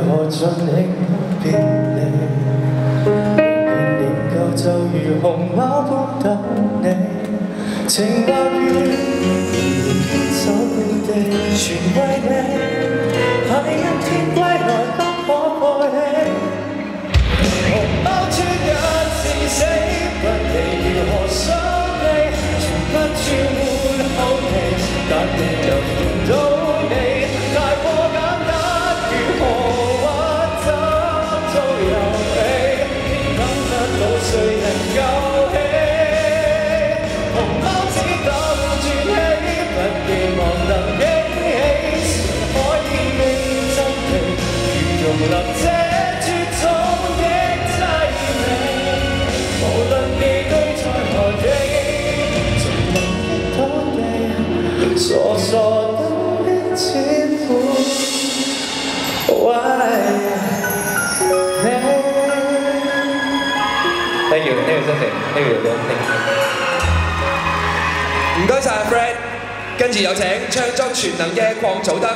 何盡力別離？年舊就如熊貓般等你，情或願牽手遍地，全為你。怕你一天歸來不可愛你，熊貓專一至死，不理如何想你，從不轉換口味，但你又見到你，太過簡單，如何或怎做遊戲，等得到誰人救起？熊貓只等轉起，不寄望能驚喜，可以認真地如容納這絕種的凄美，無論寄居在何地，從能見到你，傻傻等的千般為你。Thank you， 呢個真係呢個兩聽。唔該曬 Fred，跟住有請唱作全能嘅鄺祖德。